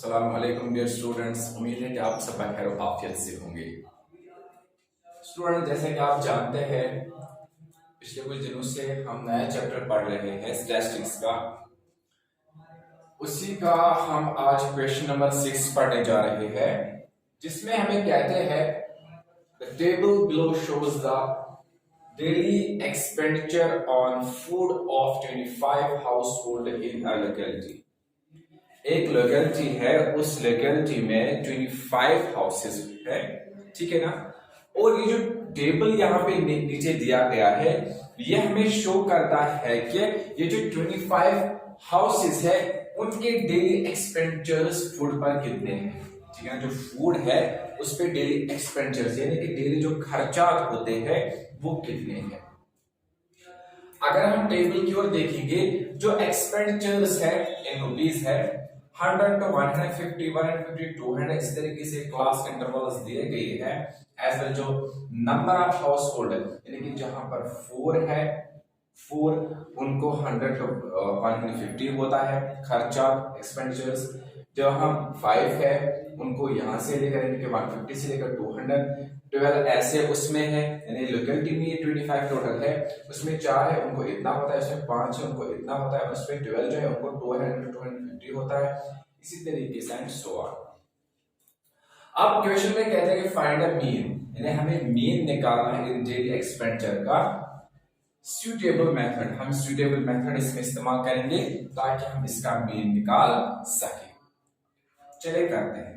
अस्सलाम वालेकुम dear students, उम्मीद है कि आप सब खैर आफियत से होंगे। स्टूडेंट, जैसे कि आप जानते हैं पिछले कुछ दिनों से हम नया चैप्टर पढ़ रहे हैं स्टैटिस्टिक्स का। उसी का हम आज क्वेश्चन नंबर 6 पढ़ने जा रहे हैं, जिसमें हमें कहते हैं the table below shows the daily expenditure on food of 25 household in a locality. एक लोकेलिटी है, उस लोकेलिटी में 25 हाउसेस है, ठीक है ना। और ये जो टेबल यहाँ पे नीचे दिया गया है, ये हमें शो करता है कि ये जो 25 हाउसेस है उनके डेली एक्सपेंडिचर्स फूड पर कितने हैं, ठीक है। जो फूड है उस पे डेली एक्सपेंडिचर्स यानी कि डेली जो खर्चात होते हैं वो कितने हैं। अगर हम टेबल की ओर देखेंगे, जो एक्सपेंडिचर्स है इन रुपीस है 100 to 150, 150, 200 इस तरीके से क्लास इंटरवल्स दिए गए हैं। एज वेल जो नंबर ऑफ हाउस होल्ड यानी कि जहां पर 4 है, 4 उनको 100 to 150 होता है खर्चा एक्सपेंडिचर्स। जो हम 5 है उनको यहां से लेकर यानी कि 150 से लेकर 200, 12 ऐसे उसमें है यानी लोकेलिटी में 25 टोटल है, उसमें 4 है उनको इतना होता है, उसमें 5 है उनको इतना होता है, उसमें 12 जो है उनको 200 250 होता है, इसी तरीके से एंड सो ऑन। अब क्वेश्चन में कहते हैं कि फाइंड अ मीन, यानी हमें मीन निकालना है डेली एक्सपेंडिचर का। सूटेबल मेथड, हम सूटेबल मेथड इसमें इस्तेमाल करेंगे ताकि हम इसका मीन निकाल सकें। चलिए करते हैं।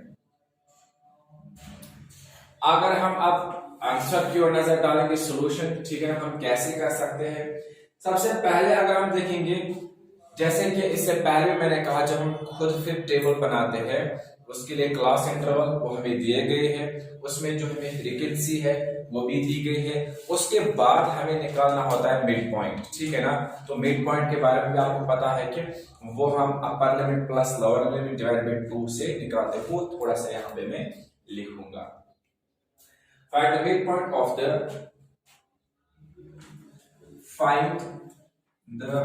अगर हम अब आंसर की ओर नजर डालेंगे, सॉल्यूशन, ठीक है, हम कैसे कर सकते हैं। सबसे पहले अगर हम देखेंगे, जैसे कि इससे पहले मैंने कहा जब हम खुद फिर टेबल बनाते हैं उसके लिए क्लास इंटरवल वो हमें दिए गए हैं, उसमें जो हमें फ्रीक्वेंसी है वो भी दी गई है, उसके बाद हमें निकालना होता है मिड पॉइंट, ठीक है ना। तो मिड पॉइंट के बारे में भी आपको पता है कि वो हम upper limit plus lower limit divide by 2 से निकालते हैं। वो थोड़ा सा यहाँ पे मैं लिखूंगा। Find the midpoint of the find the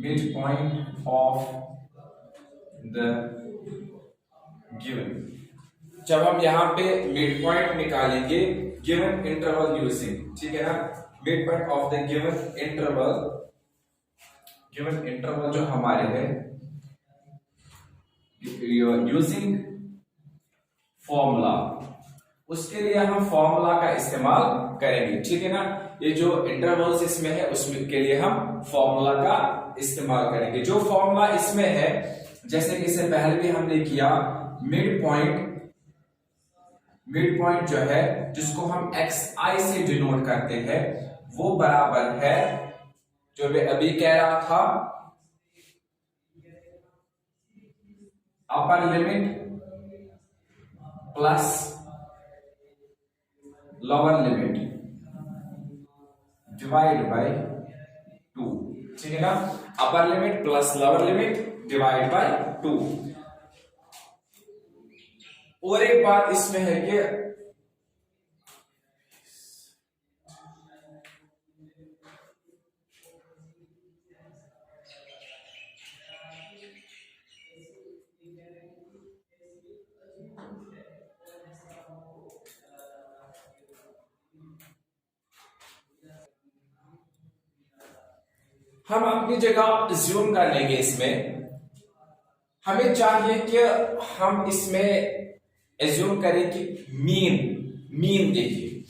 midpoint of the given। जब हम यहाँ पे मिड पॉइंट निकालेंगे गिवन इंटरवल यूजिंग, ठीक है ना, mid point of the given interval जो हमारे है यूजिंग फॉर्मूला, उसके लिए हम फॉर्मूला का इस्तेमाल करेंगे, ठीक है ना। ये जो इंटरवल्स इसमें है उसमें के लिए हम फॉर्मूला का इस्तेमाल करेंगे। जो फॉर्मूला इसमें है, जैसे कि इससे पहले भी हमने किया, मिड पॉइंट जो है जिसको हम xi से डिनोट करते हैं वो बराबर है, जो मैं अभी कह रहा था, upper limit plus lower limit divide by 2, ठीक है ना। Upper limit plus lower limit divide by 2। और एक बात इसमें है कि हम अपनी जगह ज्यूम कर लेंगे। इसमें हमें चाहिए कि हम इसमें एज्यूम करें कि मीन देखिए,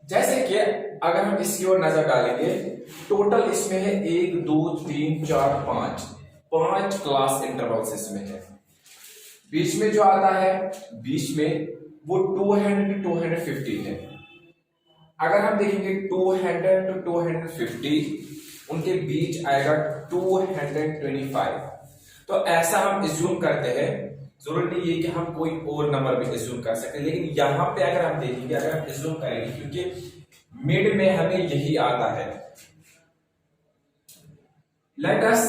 जैसे कि अगर हम इसकी ओर नजर डालेंगे, टोटल इसमें है 1 2 3 4 5 क्लास इंटरवल्स इसमें है। बीच में जो आता है, बीच में वो 200 to 250 है। अगर हम देखेंगे 200 to 250, उनके बीच आएगा 225। तो ऐसा हम एज्यूम करते हैं, जरूरी नहीं है कि हम कोई और नंबर भी एज्यूम कर सकते, लेकिन यहां पे अगर हम देखेंगे, अगर हम एज्यूम करेंगे, क्योंकि मिड में हमें यही आता है, लेट अस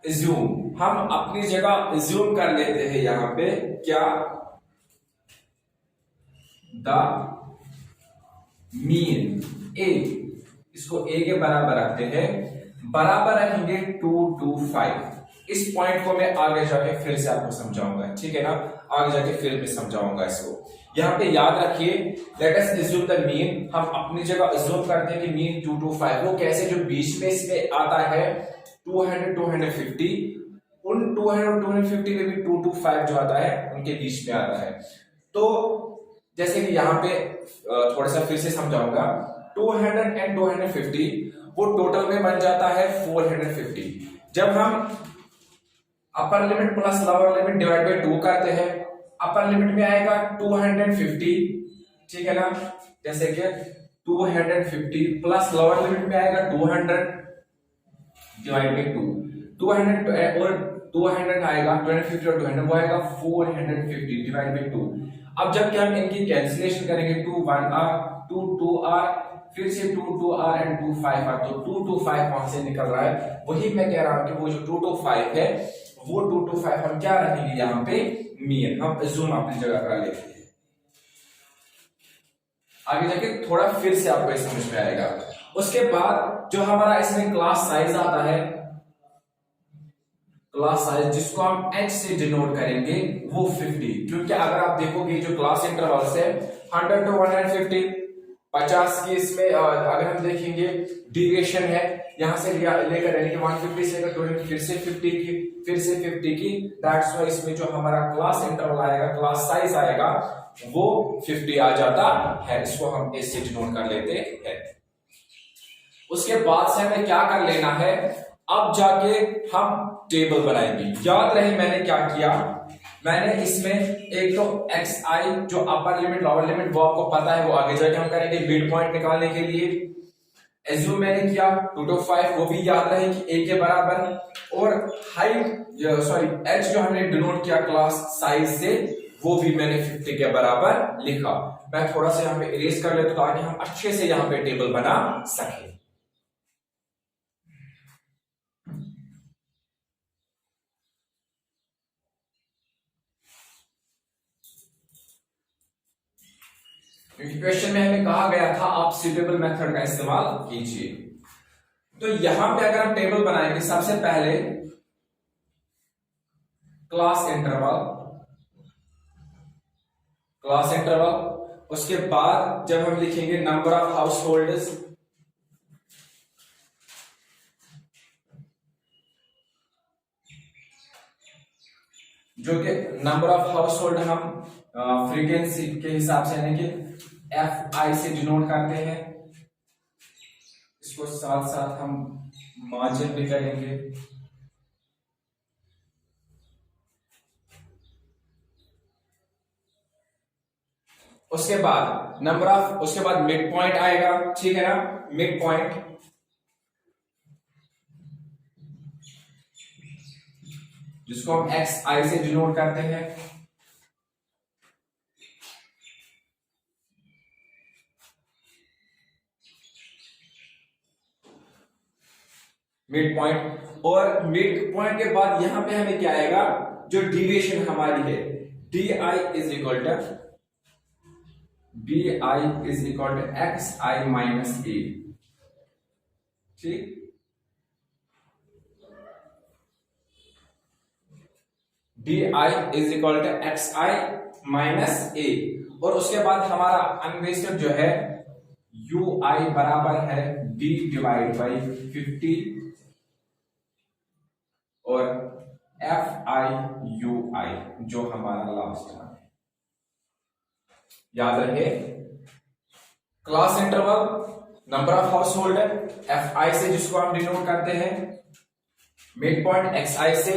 एज्यूम, हम अपनी जगह एज्यूम कर लेते हैं यहां पे क्या, द मीन ए, इसको ए के बराबर रखते हैं, बराबर रखेंगे 2 to 5। इस पॉइंट को मैं आगे जाके फिर से आपको समझाऊंगा, ठीक है ना, आगे जाके फिर मैं समझाऊंगा इसको। यहाँ पे याद रखिए, let us assume the mean, हम अपनी जगह अज्यूम करते हैं कि मीन 2 to 5, वो कैसे, जो बीच में इसमें आता है 200 250, उन 200 250 में भी 2 to 5 जो आता है उनके बीच में आता है। तो जैसे कि यहाँ पे थोड़ा सा फिर से समझाऊंगा, 200 and 250 वो टोटल में बन जाता है 450। जब हम upper limit plus lower limit divide by 2 करते हैं, अपर लिमिट में आएगा 250, ठीक है ना, जैसे कि 250 प्लस लोअर लिमिट में आएगा 200 डिवाइड बाय 2, 200 और 200 आएगा, 250 और 200 वो आएगा 450 डिवाइड बाय 2। अब जब हम इनकी कैंसिलेशन करेंगे, 2 1 r 2 2 r, फिर से 2 2 r एंड 2 5 r, तो 2 2 5 वहां से निकल रहा है। वही मैं कह रहा हूं कि वो जो 2 2 5 है, वो 2 2 5 हम क्या रखेंगे यहाँ पे, मीन, हम अज्यूम अपनी जगह कर लेते हैं। आगे जाके थोड़ा फिर से आपको समझ में आएगा। उसके बाद जो हमारा इसमें क्लास साइज आता है, क्लास साइज जिसको हम h से डिनोट करेंगे, वो 50, क्योंकि अगर आप देखोगे जो क्लास इंटरवल्स है 100 to 150, 50 की इसमें अगर हम देखेंगे डिविएशन है, यहां से लेकर यानी कि 150 से लेकर 200, फिर से 50 की, फिर से 50 की, दैट्स व्हाई इसमें जो हमारा क्लास इंटरवल आएगा, क्लास साइज आएगा, वो 50 आ जाता है। इसको हम ऐसे डिनोट कर लेते हैं। उसके बाद से हमें क्या कर लेना है, अब जाके हम टेबल बनाएंगे। याद रहे मैंने क्या किया, मैंने इसमें एक तो xi जो अपर लिमिट लोअर लिमिट वो आपको पता है, वो आगे जाके हम करेंगे मिड पॉइंट निकालने के लिए। एज्यूम मैंने किया 2 to 5, वो भी याद रहे कि a के बराबर, और हाइट सॉरी h जो हमने डिनोट किया क्लास साइज से, वो भी मैंने 50 के बराबर लिखा। मैं थोड़ा सा यहाँ पे इरेज कर लेता हूं ताकि हम अच्छे से यहाँ पे टेबल बना सके। क्योंकि क्वेश्चन में हमें कहा गया था आप सुटेबल मेथड का इस्तेमाल कीजिए। तो यहां पे अगर हम टेबल बनाएंगे, सबसे पहले क्लास इंटरवल, उसके बाद जब हम लिखेंगे नंबर ऑफ हाउस होल्डर्स, जो कि नंबर ऑफ हाउस होल्ड हम फ्रीक्वेंसी के हिसाब से यानी कि fi से डिनोट करते हैं। इसको साथ साथ हम मार्जिन भी करेंगे। उसके बाद उसके बाद मिड पॉइंट आएगा, ठीक है ना, मिड पॉइंट, जिसको हम xi से डिनोट करते हैं। मिड पॉइंट, और मिड पॉइंट के बाद यहां पे हमें क्या आएगा, जो डिविएशन हमारी है, di is equal to xi minus a, ठीक, di is equal to xi minus a, और उसके बाद हमारा अनवेस्टेड जो है ui बराबर है d डिवाइड बाई 50 और fi जो हमारा लास्ट है। याद रहे, class interval, number of house holder fi से जिसको हम डिनोट करते हैं, मिड पॉइंट xi से,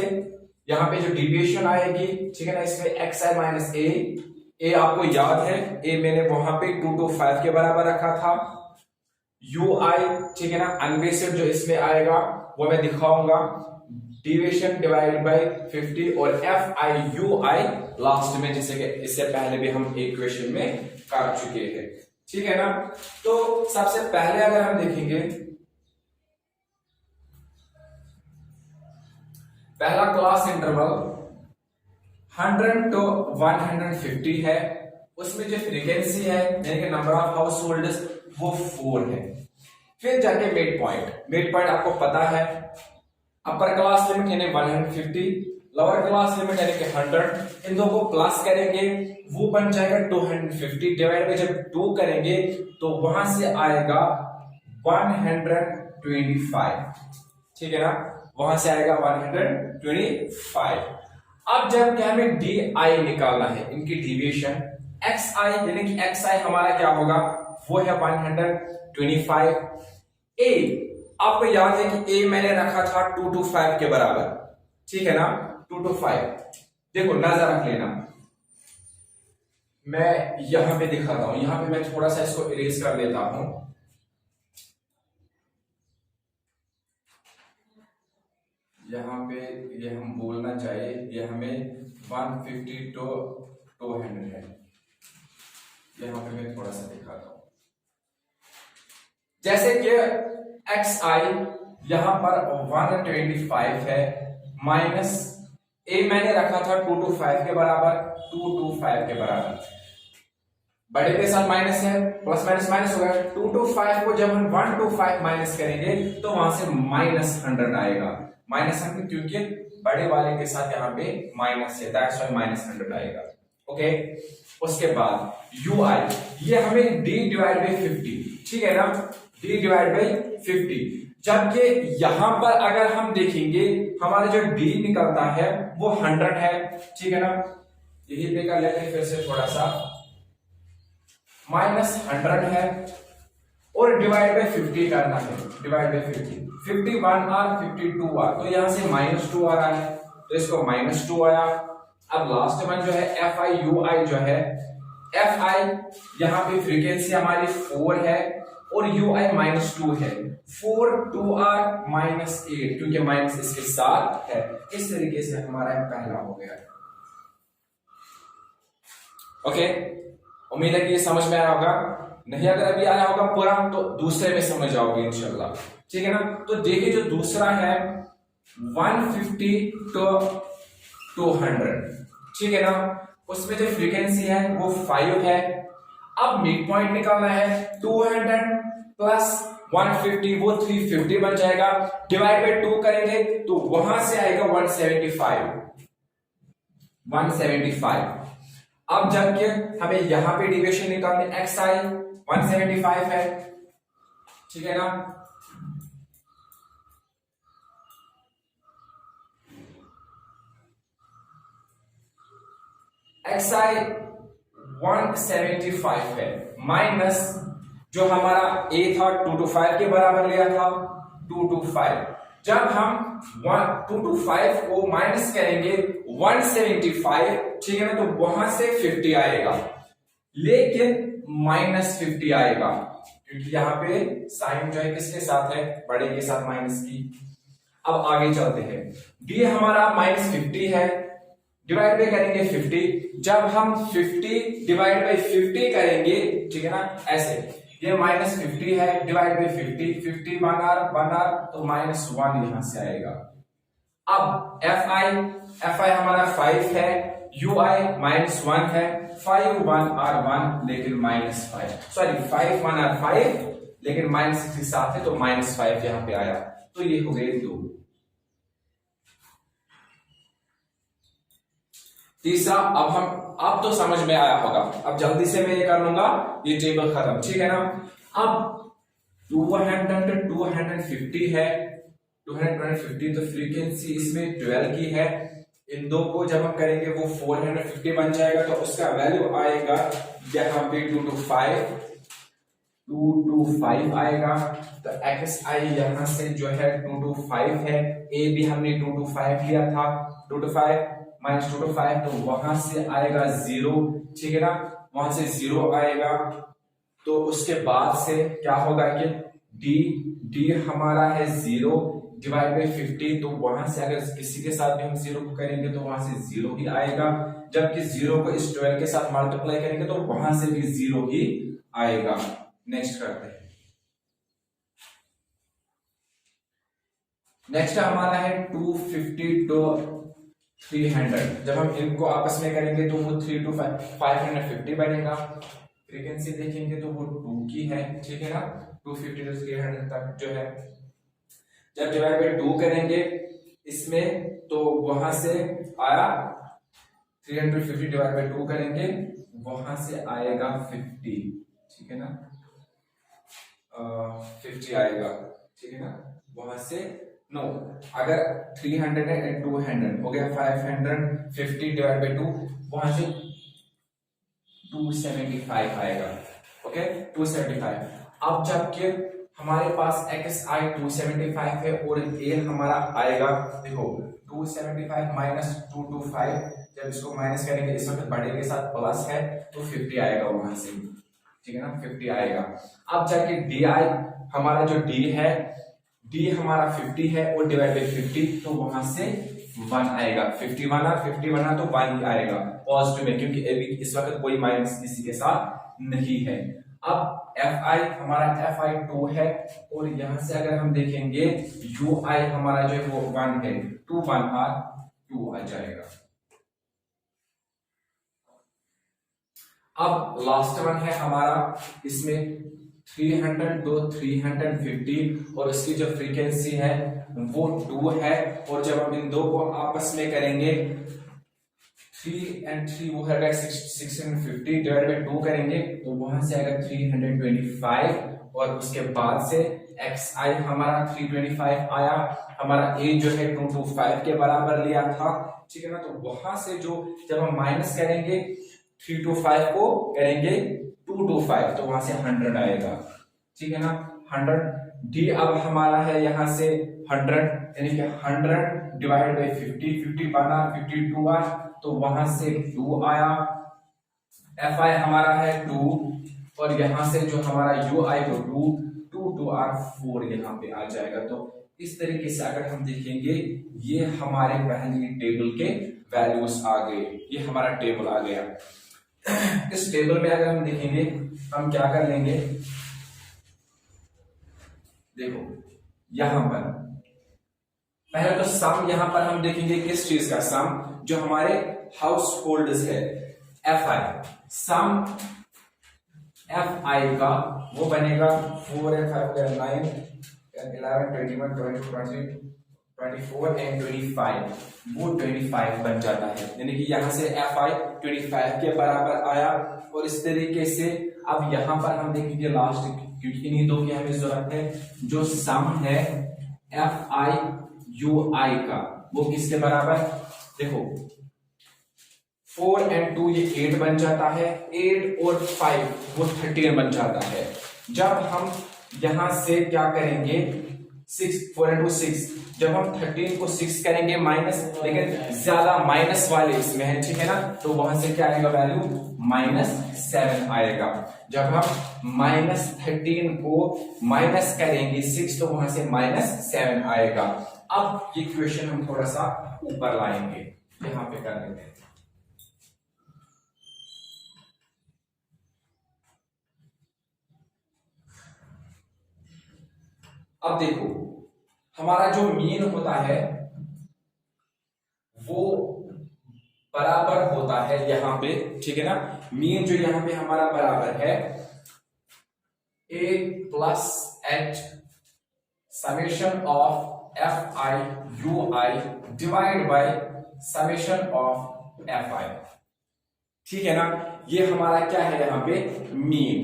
यहां पे जो डिविएशन आएगी, ठीक है ना, इसमें xi माइनस a आपको याद है, a मैंने वहां पे 2 to 5 के बराबर रखा था। ui, ठीक है ना, अनबेस्ड जो इसमें आएगा वो मैं दिखाऊंगा, डिविएशन डिवाइड बाय 50 और fi लास्ट में, जैसे कि इससे पहले भी हम एक क्वेश्चन में कर चुके हैं, ठीक है ना। तो सबसे पहले अगर हम देखेंगे, पहला क्लास इंटरवल 100 to 150 है, उसमें जो फ्रीक्वेंसी है यानी कि नंबर ऑफ हाउस होल्डर्स वो 4 है। फिर जाके मिड पॉइंट आपको पता है, अपर क्लास लिमिट यानी 150, लोअर क्लास लिमिट यानी कि 100, इन दो को प्लस करेंगे वो बन जाएगा 250, डिवाइड बाय जब 2 करेंगे तो वहां से आएगा 125, ठीक है ना, वहां से आएगा 125। अब जब क्या हमें डी आई निकालना है, इनकी डिविएशन एक्स आई यानी कि एक्स आई हमारा क्या होगा, वो है 125। ए आपको याद है कि ए मैंने रखा था 225 के बराबर, ठीक है ना, 225। देखो नजर रख लेना, मैं यहां पे दिखाता हूं, यहां पे मैं थोड़ा सा इसको इरेज कर लेता हूं। यहाँ पे ये हम बोलना चाहिए, ये हमें 150 to 200 है, यहाँ पे मैं थोड़ा सा दिखाता हूं। जैसे कि एक्स आई यहां पर 125 है, माइनस ए मैंने रखा था 225 के बराबर, 225 के बराबर, बड़े के साथ माइनस है, प्लस माइनस माइनस होगा, 225 को जब हम 125 माइनस करेंगे तो वहां से -100 आएगा, -100 क्योंकि बड़े वाले के साथ यहाँ पे माइनस है, दैट्स व्हाई -100 आएगा। ओके, उसके बाद यू आई, ये हमें d डिवाइड बाई 50, ठीक है ना, d डिवाइड बाई 50, जबकि यहां पर अगर हम देखेंगे हमारा जो d निकलता है वो 100 है, ठीक है ना, यही पे कर लेते हैं फिर से थोड़ा सा, -100 है और डिवाइड बाई 50 करना है, डिवाइड बाई 50, 51 आर 52 आर, तो यहां से -2 आ रहा है तो इसको -2 आया। अब लास्ट वन जो है एफ आई यू आई जो है, एफ आई यहां पे फ्रीक्वेंसी हमारी 4 है और यू आई -2 है, 4 2 आर -8 क्योंकि माइनस इसके साथ है, इस तरीके से हमारा पहला हो गया। ओके, उम्मीद है कि ये समझ में आया होगा, नहीं अगर अभी आया होगा पूरा तो दूसरे में समझ जाओगे इंशाल्लाह, ठीक है ना। तो देखिए जो दूसरा है 150 to 200, ठीक है ना, उसमें जो फ्रीक्वेंसी है वो 5 है। अब मिड पॉइंट निकालना है, 200 प्लस 150 वो 350 बन जाएगा, डिवाइड बाय 2 करेंगे तो वहां से आएगा 175। अब जबकि हमें यहां पे डिविएशन निकालनी, एक्स आई 175 है, ठीक है ना, एक्स आई 175 है, माइनस जो हमारा ए था 225 के बराबर लिया था 225, जब हम 225 को माइनस करेंगे 175, ठीक है ना, तो वहां से 50 आएगा, लेकिन -50 आएगा क्योंकि यहाँ पे साइन जो है किसके साथ है, बड़े के साथ माइनस की। अब आगे चलते हैं, डी हमारा -50 है, डिवाइड बाय करेंगे 50, जब हम 50 डिवाइड बाय 50 करेंगे, ठीक है ना, ऐसे ये -50 है, डिवाइड बाय 50 1 आर तो -1 यहां से आएगा। अब एफ आई हमारा 5 है, यू आई -1 है, 5 1 आर 1 लेकिन -5, सॉरी 5 1 आर 5 लेकिन -6 के साथ है तो -5 यहां पे आया, तो ये हो गए 2। तीसरा, अब तो समझ में आया होगा, अब जल्दी से मैं ये कर लूंगा, ये टेबल खत्म, ठीक है ना। अब 200 to 250 है, 250 तो फ्रीक्वेंसी इसमें 12 की है, इन दो को जब हम करेंगे वो 450 बन जाएगा, तो उसका वैल्यू आएगा यहाँ पे 225 आएगा, तो एक्स आई यहां से जो है 225 है, ए भी हमने 225 लिया था, 225 -225 तो वहां से आएगा 0, ठीक है ना, वहां से 0 आएगा, तो उसके बाद से क्या होगा कि डी हमारा है 0 डिवाइड बाई 50, तो वहां से अगर किसी के साथ भी हम 0 को करेंगे तो वहां से 0 ही आएगा, जबकि 0 को इस 12 के साथ मल्टीप्लाई करेंगे तो वहां से भी 0 ही आएगा। नेक्स्ट करते हैं, नेक्स्ट हमारा है 250 to 300, जब हम इनको आपस में करेंगे तो वो 3 to 550 बनेगा, फ्रीक्वेंसी देखेंगे तो वो 2 की है, ठीक है ना, 250 से 300 तक जो है, जब डिवाइड बाई 2 करेंगे इसमें तो वहां से आया 350 डिवाइड बाई 2 करेंगे, वहां से आएगा 50, ठीक है ना, 50 आएगा, ठीक है ना, वहां से नो अगर 300 है एंड 200 हो गया 550 डिवाइड बाई 2, वहां से 275 आएगा, ओके 275। अब जबकि हमारे पास xi 275 है और a हमारा आएगा, देखो 275 माइनस 225, जब इसको माइनस करेंगे इस वक्त बड़े के साथ प्लस है तो 50 आएगा वहां से, ठीक है ना, 50 आएगा। अब जाके di हमारा जो d है, d हमारा 50 है और डिवाइड बाई 50 तो वहां से 1 आएगा, 50 बना तो 1 ही आएगा पॉजिटिव में, क्योंकि अभी इस वक्त कोई माइनस किसी के साथ नहीं है। अब fi हमारा fi 2 है और यहां से अगर हम देखेंगे ui हमारा जो है वो 1 है, 2 1 r 2 आ जाएगा। अब लास्ट वन है हमारा, इसमें 300 तो 350 और इसकी जो फ्रीक्वेंसी है वो 2 है, और जब हम इन दो को आपस में करेंगे 3 and 3 वो है 650 डिवाइड बाई 2 करेंगे तो वहां से आएगा 325, और उसके बाद से xi हमारा 325 आया, हमारा a जो है 225 के बराबर लिया था, ठीक है ना, तो वहां से जो जब हम माइनस करेंगे 325 को करेंगे 225 तो वहां से 100 आएगा, ठीक है ना, 100। d अब हमारा है यहाँ से 100, यानी कि 100 डिवाइड बाई 50, 50 बना 52 आर तो वहां से 2 आया, fi हमारा है 2 और यहां से जो हमारा ui को 2 2 r 4 यहाँ पे आ जाएगा। तो इस तरीके से अगर हम देखेंगे ये हमारे पहले टेबल के वैल्यूज आ गए, ये हमारा टेबल आ गया। इस टेबल में अगर हम देखेंगे हम क्या कर लेंगे, देखो यहां पर पहले तो सम यहां पर हम देखेंगे किस चीज का सम, जो हमारे हाउस होल्ड्स है fi, सम fi का वो बनेगा 4 and 5 9 11 21 22 23 24 and 25, वो 25 बन जाता है, यानी कि यहां से fi 25 के बराबर आया। और इस तरीके से अब यहां पर हम देखेंगे लास्ट, क्योंकि इन्हीं दो की हमें जरूरत है, जो सम है fi ui का वो किसके बराबर, देखो 4 and 2 ये 8 बन जाता है, 8 और 5 वो 13 बन जाता है। जब हम यहां से क्या करेंगे 6 4 and 2 6, जब हम 13 को 6 करेंगे माइनस, लेकिन ज्यादा माइनस वाले इसमें है, ठीक है ना, तो वहां से क्या आएगा वैल्यू -7 आएगा। जब हम -13 को माइनस करेंगे 6 तो वहां से -7 आएगा। अब ये क्वेश्चन हम थोड़ा सा ऊपर लाएंगे, यहां पे कर लेते हैं। अब देखो हमारा जो मीन होता है वो बराबर होता है यहां पे, ठीक है ना, मीन जो यहां पे हमारा बराबर है a plus h summation of fi ui divide by summation of fi, ठीक है ना, ये हमारा क्या है यहाँ पे मीन।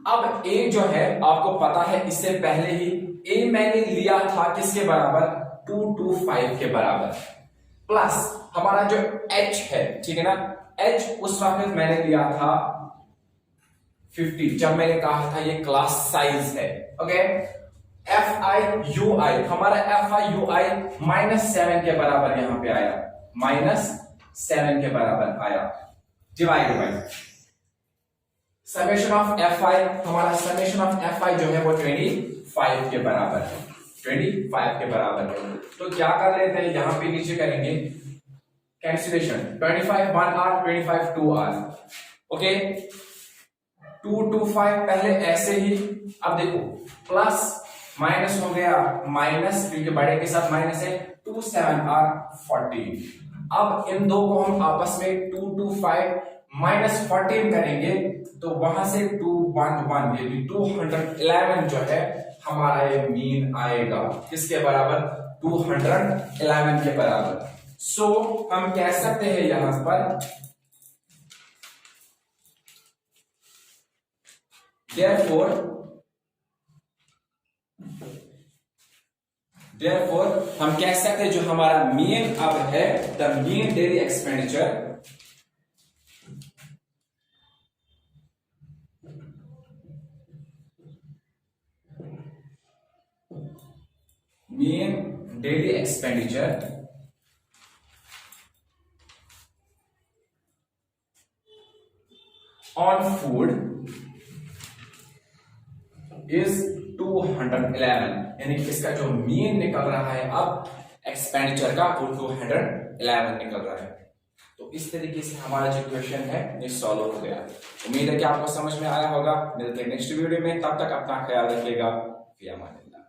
अब a जो है आपको पता है इससे पहले ही a मैंने लिया था किसके बराबर 225 के बराबर, प्लस हमारा जो h है, ठीक है ना, h उस वक्त मैंने लिया था 50, जब मैंने कहा था ये क्लास साइज है, ओके। fi ui हमारा fi ui -7 के बराबर यहां पे आया, -7 के बराबर आया, divide by summation of fi, हमारा समेशन ऑफ fi जो है वो 25 के बराबर है, 25 के बराबर है। तो क्या कर लेते हैं यहां पे नीचे करेंगे कैंसिलेशन, 25 1 r 25 2 r, ओके 2 2 5 पहले ऐसे ही, अब देखो प्लस माइनस हो गया माइनस, क्योंकि बड़े के साथ माइनस है, 2 7 r 14। अब इन दो को हम आपस में 2 2 5 -14 करेंगे तो वहां से 2 211 ये भी 211 जो है हमारा ये मीन आएगा किसके बराबर, 211 के बराबर। सो हम कह सकते हैं यहां पर therefore हम कह सकते हैं जो हमारा मीन अब है, the mean daily expenditure on food is 211, यानी कि इसका जो मीन निकल रहा है अब एक्सपेंडिचर का वो 211 निकल रहा है। तो इस तरीके से हमारा जो क्वेश्चन है ये सॉल्व हो गया। उम्मीद है कि आपको समझ में आया होगा। मिलते हैं नेक्स्ट वीडियो में, तब तक अपना ख्याल रखिएगा। फिर अमान अल्लाह।